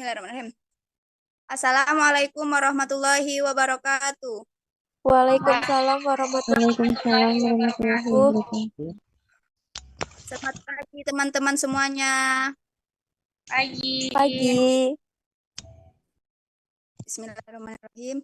Bismillahirrahmanirrahim. Assalamualaikum warahmatullahi wabarakatuh. Waalaikumsalam warahmatullahi Waalaikumsalam warahmatullahi wabarakatuh. wabarakatuh. Selamat pagi teman-teman semuanya. Pagi. Bismillahirrahmanirrahim.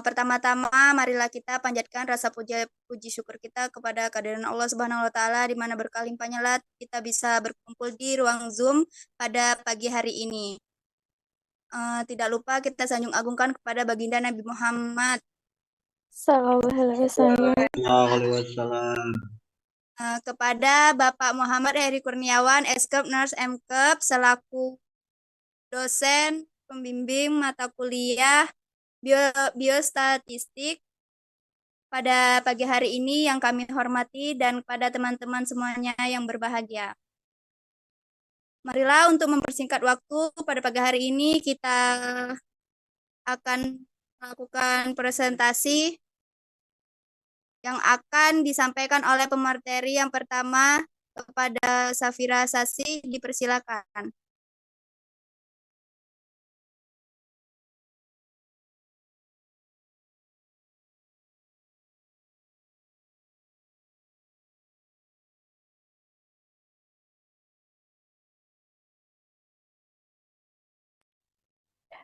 Pertama-tama marilah kita panjatkan rasa puji syukur kita kepada kehadiran Allah Subhanahu wa taala di mana berkalimpahnya lah kita bisa berkumpul di ruang Zoom pada pagi hari ini. Tidak lupa kita sanjung agungkan kepada baginda Nabi Muhammad Sallallahu alaihi wasallam. Kepada Bapak Muhammad Heri Kurniawan, Eskep Nurse Mkep selaku dosen pembimbing mata kuliah biostatistik pada pagi hari ini yang kami hormati dan kepada teman-teman semuanya yang berbahagia. Marilah untuk mempersingkat waktu pada pagi hari ini kita akan melakukan presentasi yang akan disampaikan oleh pemateri yang pertama. Kepada Safira Sasi dipersilakan.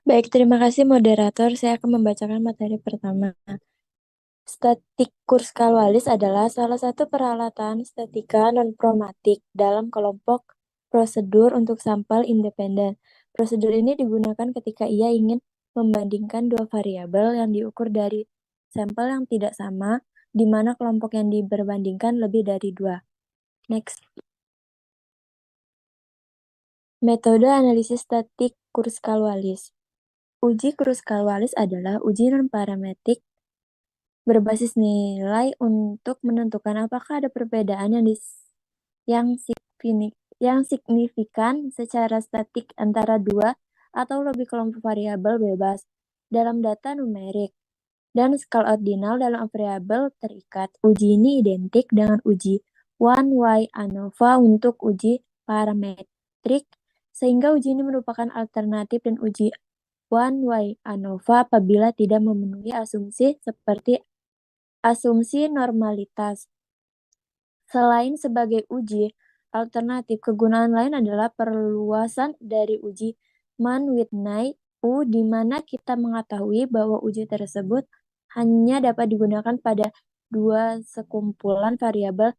Baik, terima kasih moderator. Saya akan membacakan materi pertama. Statik Kurs-Kalwalis adalah salah satu peralatan statika non-promatik dalam kelompok prosedur untuk sampel independen. Prosedur ini digunakan ketika ia ingin membandingkan dua variabel yang diukur dari sampel yang tidak sama, di mana kelompok yang diperbandingkan lebih dari dua. Next. Metode analisis statik Kurs-Kalwalis. Uji Kurs-Kalwalis adalah uji non-parametrik berbasis nilai untuk menentukan apakah ada perbedaan yang signifikan secara statik antara dua atau lebih kelompok variabel bebas dalam data numerik dan skala ordinal dalam variabel terikat. Uji ini identik dengan uji one-way ANOVA untuk uji parametrik, sehingga uji ini merupakan alternatif dan uji one-way ANOVA apabila tidak memenuhi asumsi seperti asumsi normalitas. Selain sebagai uji alternatif, kegunaan lain adalah perluasan dari uji Mann-Whitney U, di mana kita mengetahui bahwa uji tersebut hanya dapat digunakan pada dua sekumpulan variabel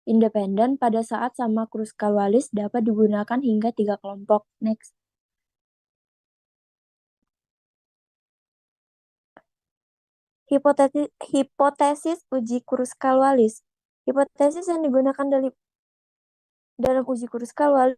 independen pada saat sama Kruskal-Wallis dapat digunakan hingga 3 kelompok. Next. Hipotesis uji Kruskal-Wallis. Hipotesis yang digunakan dalam uji Kruskal-Wallis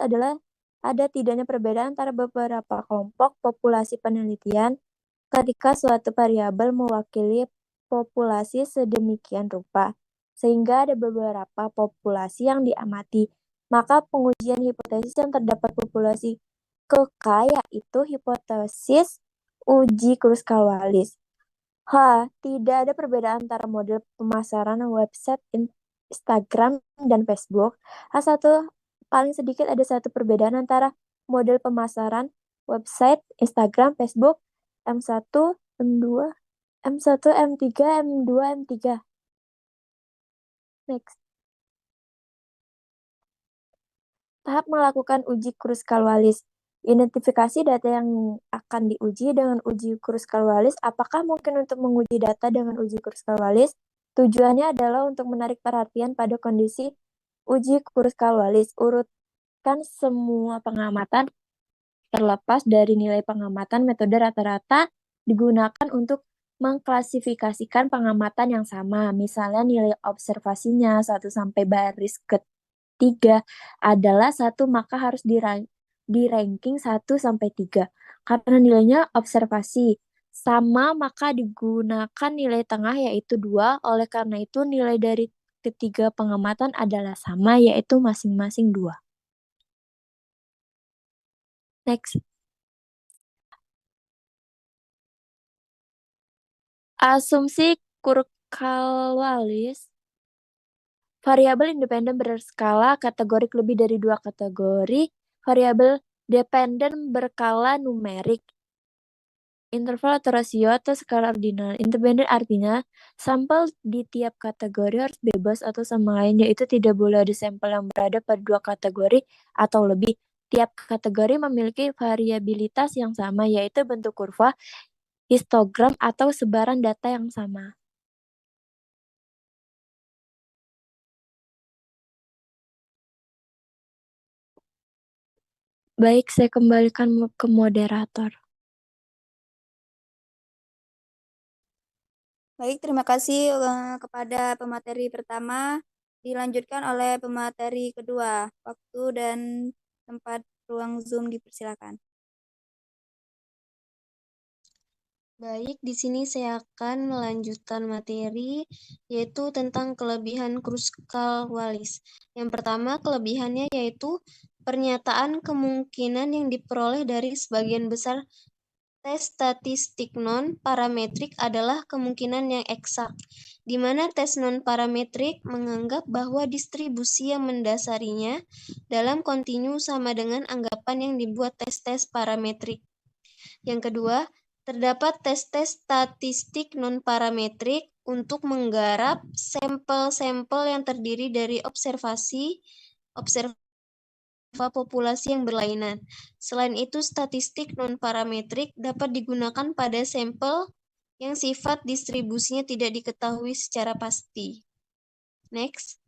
adalah ada tidaknya perbedaan antara beberapa kelompok populasi penelitian ketika suatu variabel mewakili populasi sedemikian rupa, sehingga ada beberapa populasi yang diamati. Maka pengujian hipotesis yang terdapat populasi kekaya yaitu hipotesis uji Kruskal-Wallis. Tidak ada perbedaan antara model pemasaran website Instagram dan Facebook. Paling sedikit ada satu perbedaan antara model pemasaran website Instagram, Facebook, M1, M2, M1, M3, M2, M3. Next. Tahap melakukan uji Kruskal-Wallis. Identifikasi data yang akan diuji dengan uji Kruskal-Wallis. Apakah mungkin untuk menguji data dengan uji Kruskal-Wallis? Tujuannya adalah untuk menarik perhatian pada kondisi uji Kruskal-Wallis. Urutkan semua pengamatan terlepas dari nilai pengamatan. Metode rata-rata digunakan untuk mengklasifikasikan pengamatan yang sama. Misalnya nilai observasinya 1 sampai baris ke-3 adalah 1, maka harus di ranking 1 sampai 3. Karena nilainya observasi sama, maka digunakan nilai tengah yaitu 2. Oleh karena itu nilai dari ketiga pengamatan adalah sama, yaitu masing-masing 2. Next. Asumsi Kruskal-Wallis. Variabel independen berskala kategorik lebih dari 2 kategori. Variabel dependen berkala numerik, interval atau rasio atau skala ordinal. Independen artinya sampel di tiap kategori harus bebas atau sama lain, yaitu tidak boleh ada sampel yang berada pada dua kategori atau lebih. Tiap kategori memiliki variabilitas yang sama, yaitu bentuk kurva, histogram, atau sebaran data yang sama. Baik, saya kembalikan ke moderator. Baik, terima kasih kepada pemateri pertama. Dilanjutkan oleh pemateri kedua. Waktu dan tempat ruang Zoom dipersilakan. Baik, di sini saya akan melanjutkan materi, yaitu tentang kelebihan Kruskal-Wallis. Yang pertama, kelebihannya yaitu pernyataan kemungkinan yang diperoleh dari sebagian besar tes statistik non-parametrik adalah kemungkinan yang eksak, di mana tes non-parametrik menganggap bahwa distribusi yang mendasarinya dalam kontinu sama dengan anggapan yang dibuat tes-tes parametrik. Yang kedua, terdapat tes-tes statistik non-parametrik untuk menggarap sampel-sampel yang terdiri dari observasi populasi yang berlainan. Selain itu, statistik non-parametrik dapat digunakan pada sampel yang sifat distribusinya tidak diketahui secara pasti. Next.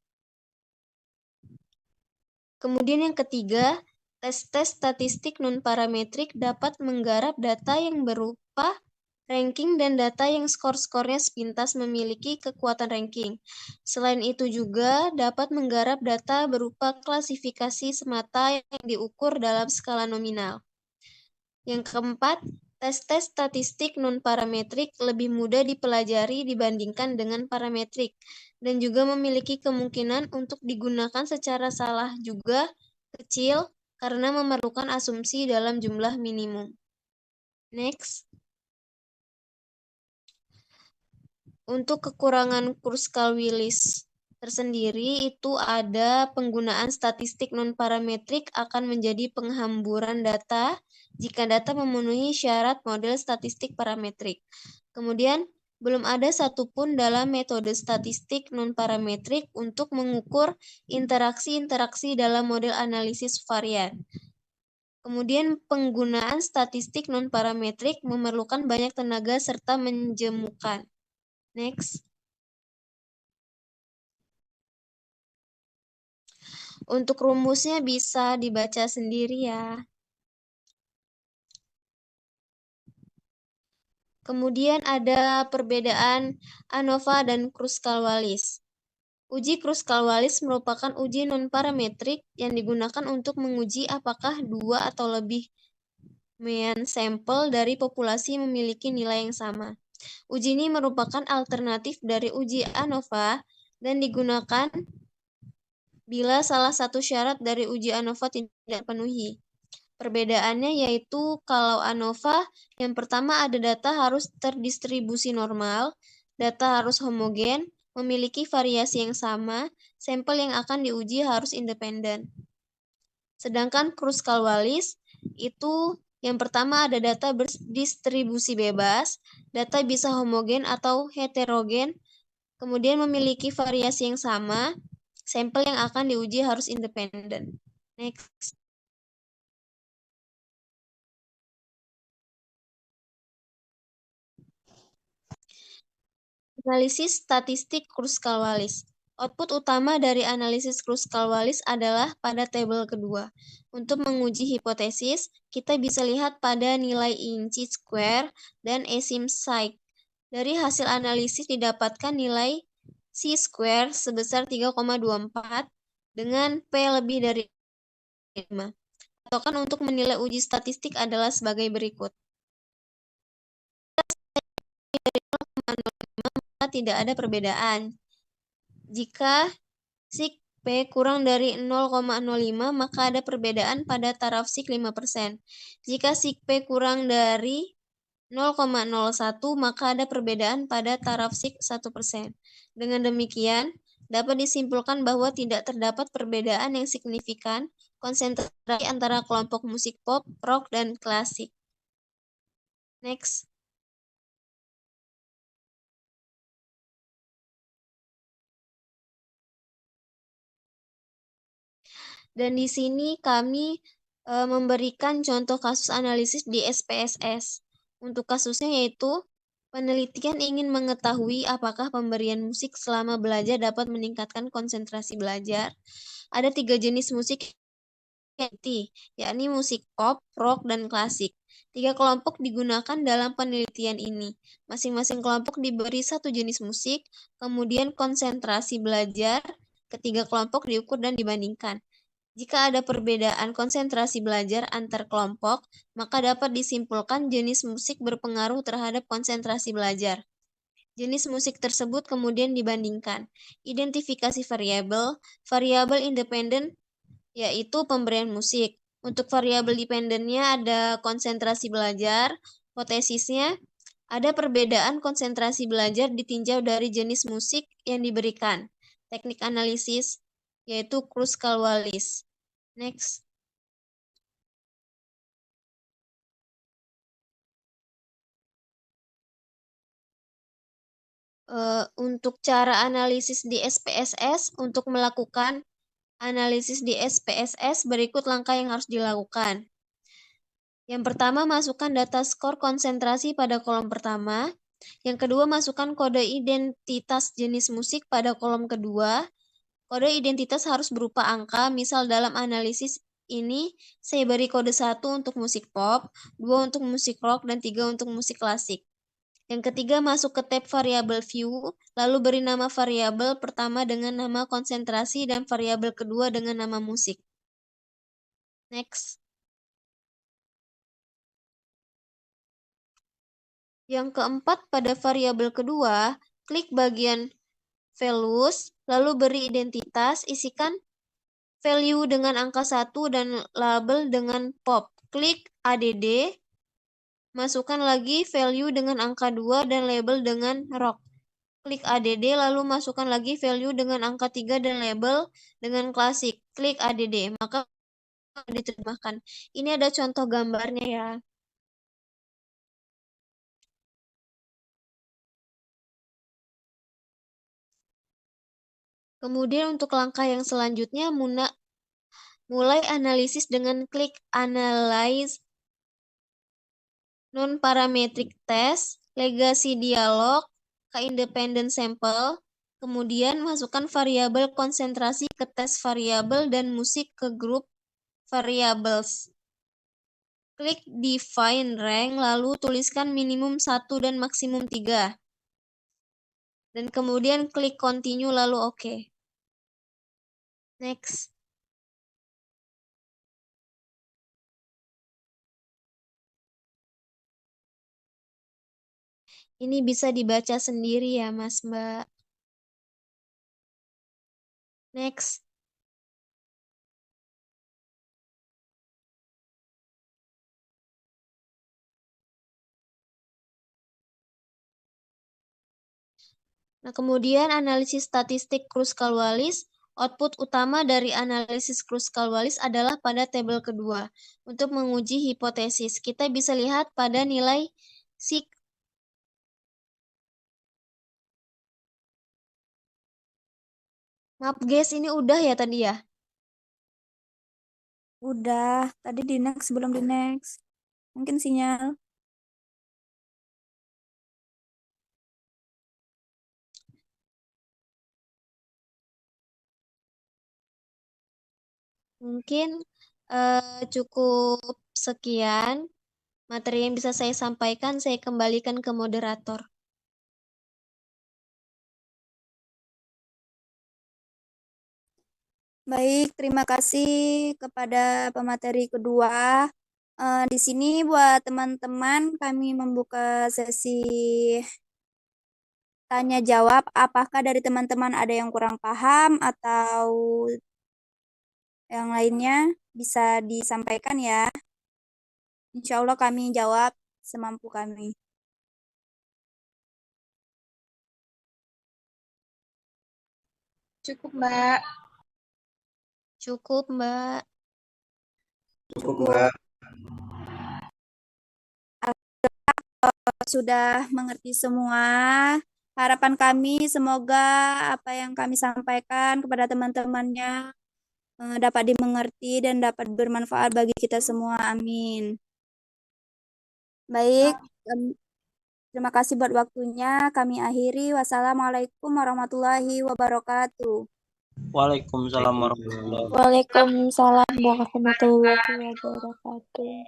Kemudian yang ketiga, tes-tes statistik non-parametrik dapat menggarap data yang berupa ranking dan data yang skor-skornya sepintas memiliki kekuatan ranking. Selain itu juga dapat menggarap data berupa klasifikasi semata yang diukur dalam skala nominal. Yang keempat, tes-tes statistik non-parametrik lebih mudah dipelajari dibandingkan dengan parametrik, dan juga memiliki kemungkinan untuk digunakan secara salah juga kecil karena memerlukan asumsi dalam jumlah minimum. Next. Untuk kekurangan Kruskal-Wallis tersendiri itu ada penggunaan statistik non-parametrik akan menjadi penghamburan data jika data memenuhi syarat model statistik parametrik. Kemudian, belum ada satupun dalam metode statistik non-parametrik untuk mengukur interaksi-interaksi dalam model analisis varian. Kemudian, penggunaan statistik non-parametrik memerlukan banyak tenaga serta menjemukan. Next. Untuk rumusnya bisa dibaca sendiri ya. Kemudian ada perbedaan ANOVA dan Kruskal-Wallis. Uji Kruskal-Wallis merupakan uji non-parametrik yang digunakan untuk menguji apakah dua atau lebih mean sampel dari populasi memiliki nilai yang sama. Uji ini merupakan alternatif dari uji ANOVA dan digunakan bila salah satu syarat dari uji ANOVA tidak dipenuhi. Perbedaannya yaitu kalau ANOVA, yang pertama ada data harus terdistribusi normal, data harus homogen, memiliki variasi yang sama, sampel yang akan diuji harus independen. Sedangkan Kruskal-Wallis itu yang pertama ada data berdistribusi bebas, data bisa homogen atau heterogen, kemudian memiliki variasi yang sama, sampel yang akan diuji harus independen. Next. Analisis statistik Kruskal-Wallis. Output utama dari analisis Kruskal-Wallis adalah pada tabel kedua. Untuk menguji hipotesis, kita bisa lihat pada nilai inci square dan asim psi. Dari hasil analisis didapatkan nilai C-square sebesar 3,24 dengan P lebih dari 5. Patokan untuk menilai uji statistik adalah sebagai berikut. Tidak ada perbedaan. Jika sig P kurang dari 0,05, maka ada perbedaan pada taraf sig 5%. Jika sig P kurang dari 0,01, maka ada perbedaan pada taraf sig 1%. Dengan demikian, dapat disimpulkan bahwa tidak terdapat perbedaan yang signifikan konsentrasi antara kelompok musik pop, rock, dan klasik. Next. Dan di sini kami memberikan contoh kasus analisis di SPSS. Untuk kasusnya yaitu penelitian ingin mengetahui apakah pemberian musik selama belajar dapat meningkatkan konsentrasi belajar. Ada 3 jenis musik, yakni musik pop, rock, dan klasik. 3 kelompok digunakan dalam penelitian ini. Masing-masing kelompok diberi 1 jenis musik, kemudian konsentrasi belajar ketiga kelompok diukur dan dibandingkan. Jika ada perbedaan konsentrasi belajar antar kelompok, maka dapat disimpulkan jenis musik berpengaruh terhadap konsentrasi belajar. Jenis musik tersebut kemudian dibandingkan. Identifikasi variabel, variabel independen yaitu pemberian musik. Untuk variabel dependennya ada konsentrasi belajar, hipotesisnya ada perbedaan konsentrasi belajar ditinjau dari jenis musik yang diberikan. Teknik analisis yaitu Kruskal-Wallis. Next. Untuk cara analisis di SPSS, untuk melakukan analisis di SPSS, berikut langkah yang harus dilakukan. Yang pertama, masukkan data skor konsentrasi pada kolom pertama. Yang kedua, masukkan kode identitas jenis musik pada kolom kedua. Kode identitas harus berupa angka, misal dalam analisis ini saya beri kode 1 untuk musik pop, 2 untuk musik rock, dan 3 untuk musik klasik. Yang ketiga, masuk ke tab variabel view, lalu beri nama variabel pertama dengan nama konsentrasi dan variabel kedua dengan nama musik. Next. Yang keempat, pada variabel kedua, klik bagian values, lalu beri identitas, isikan value dengan angka 1 dan label dengan pop. Klik ADD, masukkan lagi value dengan angka 2 dan label dengan rock. Klik ADD, lalu masukkan lagi value dengan angka 3 dan label dengan klasik. Klik ADD, maka diterjemahkan. Ini ada contoh gambarnya ya. Kemudian untuk langkah yang selanjutnya, mulai analisis dengan klik Analyze Non-Parametric Test, Legacy Dialog, ke Independent Sample, kemudian masukkan variabel konsentrasi ke tes variabel dan musik ke grup variables. Klik Define Rank, lalu tuliskan minimum 1 dan maksimum 3. Dan kemudian klik Continue, lalu OK. Next. Ini bisa dibaca sendiri ya, Mas, Mbak. Next. Nah, kemudian analisis statistik Kruskal-Wallis. Output utama dari analisis Kruskal-Wallis adalah pada tabel kedua. Untuk menguji hipotesis, kita bisa lihat pada nilai SIG. Maaf guys, ini udah ya tadi ya? Udah, tadi di next, sebelum di next. Mungkin sinyal. Mungkin cukup sekian materi yang bisa saya sampaikan. Saya kembalikan ke moderator. Baik, terima kasih kepada pemateri kedua. Di sini buat teman-teman kami membuka sesi tanya jawab. Apakah dari teman-teman ada yang kurang paham atau yang lainnya bisa disampaikan ya. Insya Allah kami jawab semampu kami. Cukup, Mbak. Cukup, Mbak. Cukup, Cukup. Mbak. Sudah mengerti semua. Harapan kami semoga apa yang kami sampaikan kepada teman-temannya dapat dimengerti dan dapat bermanfaat bagi kita semua. Amin. Baik, terima kasih buat waktunya. Kami akhiri. Wassalamualaikum warahmatullahi wabarakatuh. Waalaikumsalam warahmatullahi wabarakatuh. Waalaikumsalam warahmatullahi wabarakatuh.